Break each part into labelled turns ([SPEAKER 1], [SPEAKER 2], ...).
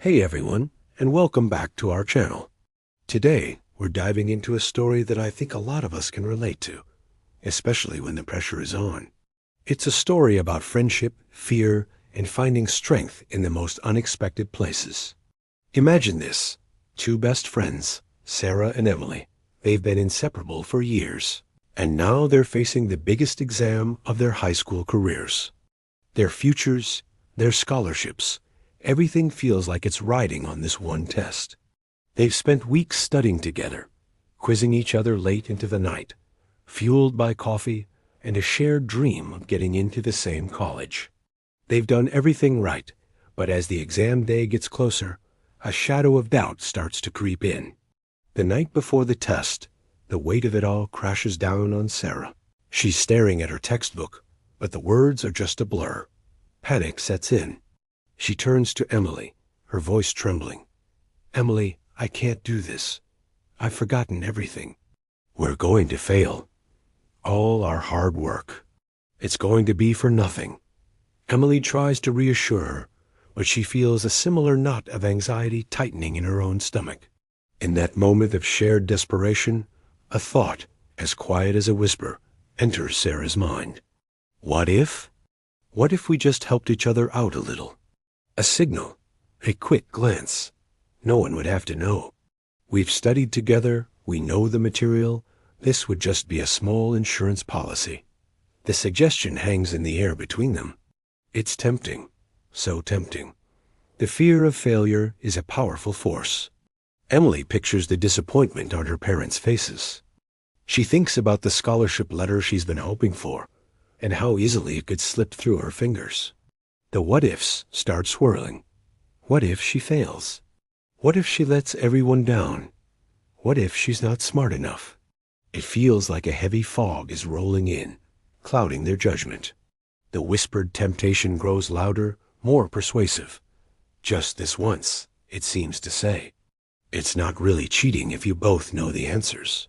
[SPEAKER 1] Hey everyone, and welcome back to our channel. Today, we're diving into a story that I think a lot of us can relate to, especially when the pressure is on. It's a story about friendship, fear, and finding strength in the most unexpected places. Imagine this: two best friends, Sarah and Emily. They've been inseparable for years, and now they're facing the biggest exam of their high school careers. Their futures, their scholarships, everything feels like it's riding on this one test. They've spent weeks studying together, quizzing each other late into the night, fueled by coffee and a shared dream of getting into the same college. They've done everything right, but as the exam day gets closer, a shadow of doubt starts to creep in. The night before the test, the weight of it all crashes down on Sarah. She's staring at her textbook, but the words are just a blur. Panic sets in. She turns to Emily, her voice trembling. "Emily, I can't do this. I've forgotten everything. We're going to fail. All our hard work. It's going to be for nothing." Emily tries to reassure her, but she feels a similar knot of anxiety tightening in her own stomach. In that moment of shared desperation, a thought, as quiet as a whisper, enters Sarah's mind. What if? What if we just helped each other out a little? A signal, a quick glance. No one would have to know. We've studied together, we know the material. This would just be a small insurance policy. The suggestion hangs in the air between them. It's tempting, so tempting. The fear of failure is a powerful force. Emily pictures the disappointment on her parents' faces. She thinks about the scholarship letter she's been hoping for, and how easily it could slip through her fingers. The what-ifs start swirling. What if she fails? What if she lets everyone down? What if she's not smart enough? It feels like a heavy fog is rolling in, clouding their judgment. The whispered temptation grows louder, more persuasive. "Just this once," it seems to say. It's not really cheating if you both know the answers.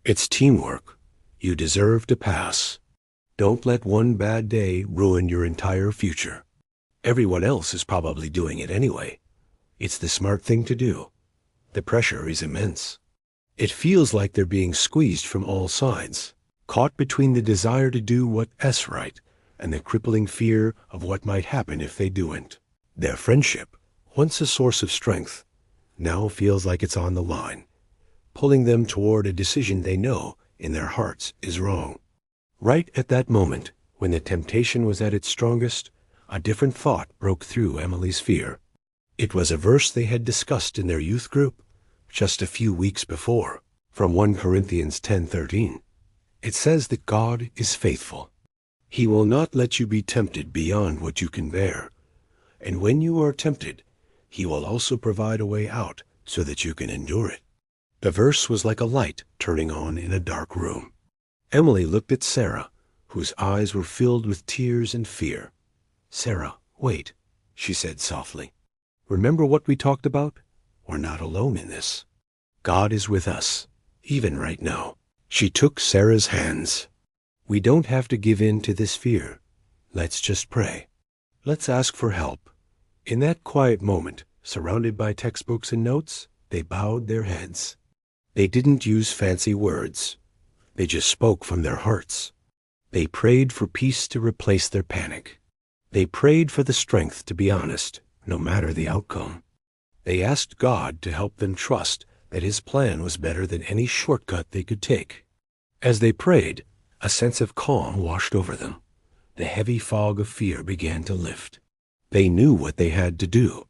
[SPEAKER 1] It's teamwork. You deserve to pass. Don't let one bad day ruin your entire future. Everyone else is probably doing it anyway. It's the smart thing to do. The pressure is immense. It feels like they're being squeezed from all sides, caught between the desire to do what's right and the crippling fear of what might happen if they don't. Their friendship, once a source of strength, now feels like it's on the line, pulling them toward a decision they know in their hearts is wrong. Right at that moment, when the temptation was at its strongest, a different thought broke through Emily's fear. It was a verse they had discussed in their youth group just a few weeks before, from 1 Corinthians 10:13. It says that God is faithful. He will not let you be tempted beyond what you can bear. And when you are tempted, He will also provide a way out so that you can endure it. The verse was like a light turning on in a dark room. Emily looked at Sarah, whose eyes were filled with tears and fear. "Sarah, wait," she said softly. "Remember what we talked about? We're not alone in this. God is with us, even right now." She took Sarah's hands. "We don't have to give in to this fear. Let's just pray. Let's ask for help." In that quiet moment, surrounded by textbooks and notes, they bowed their heads. They didn't use fancy words. They just spoke from their hearts. They prayed for peace to replace their panic. They prayed for the strength to be honest, no matter the outcome. They asked God to help them trust that His plan was better than any shortcut they could take. As they prayed, a sense of calm washed over them. The heavy fog of fear began to lift. They knew what they had to do.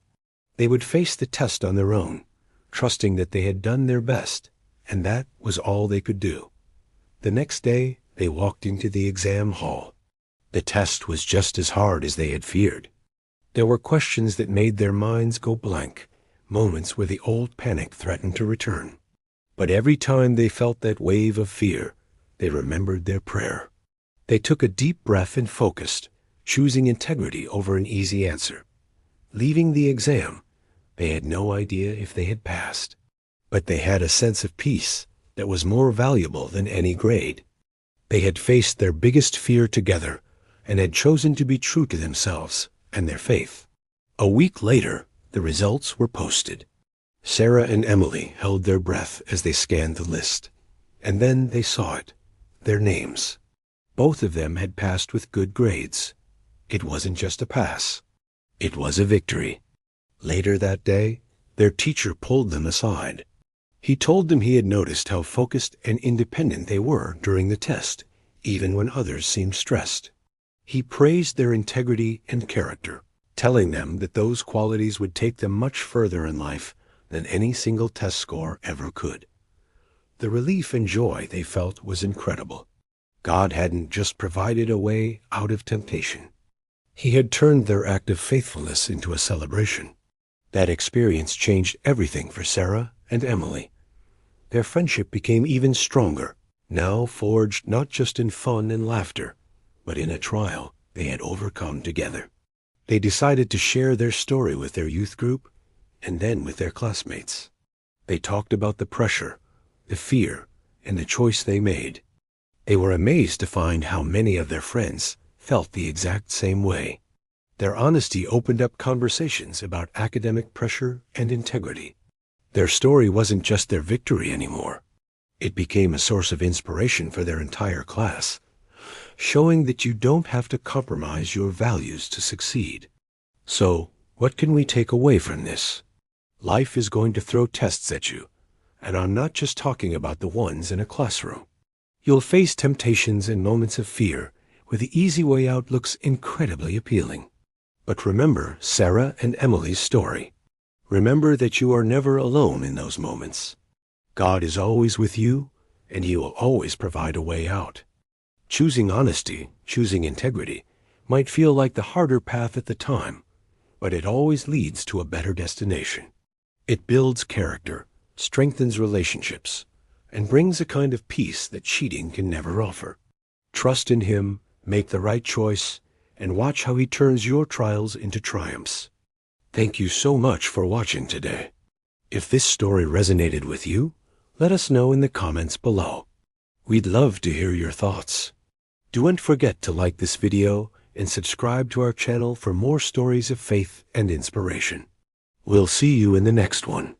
[SPEAKER 1] They would face the test on their own, trusting that they had done their best, and that was all they could do. The next day, they walked into the exam hall. The test was just as hard as they had feared. There were questions that made their minds go blank, moments where the old panic threatened to return. But every time they felt that wave of fear, they remembered their prayer. They took a deep breath and focused, choosing integrity over an easy answer. Leaving the exam, they had no idea if they had passed, but they had a sense of peace that was more valuable than any grade. They had faced their biggest fear together and had chosen to be true to themselves and their faith. A week later, The results were posted. Sarah and Emily held their breath as they scanned the list. And then they saw it. Their names. Both of them had passed with good grades. It wasn't just a pass. It was a victory. Later that day, their teacher pulled them aside. He told them he had noticed how focused and independent they were during the test, even when others seemed stressed. He praised their integrity and character, telling them that those qualities would take them much further in life than any single test score ever could. The relief and joy they felt was incredible. God hadn't just provided a way out of temptation. He had turned their act of faithfulness into a celebration. That experience changed everything for Sarah and Emily. Their friendship became even stronger, now forged not just in fun and laughter, but in a trial they had overcome together. They decided to share their story with their youth group and then with their classmates. They talked about the pressure, the fear, and the choice they made. They were amazed to find how many of their friends felt the exact same way. Their honesty opened up conversations about academic pressure and integrity. Their story wasn't just their victory anymore. It became a source of inspiration for their entire class, showing that you don't have to compromise your values to succeed. So, what can we take away from this? Life is going to throw tests at you, and I'm not just talking about the ones in a classroom. You'll face temptations and moments of fear where the easy way out looks incredibly appealing. But remember Sarah and Emily's story. Remember that you are never alone in those moments. God is always with you, and He will always provide a way out. Choosing honesty, choosing integrity, might feel like the harder path at the time, but it always leads to a better destination. It builds character, strengthens relationships, and brings a kind of peace that cheating can never offer. Trust in Him, make the right choice, and watch how He turns your trials into triumphs. Thank you so much for watching today. If this story resonated with you, let us know in the comments below. We'd love to hear your thoughts. Don't forget to like this video and subscribe to our channel for more stories of faith and inspiration. We'll see you in the next one.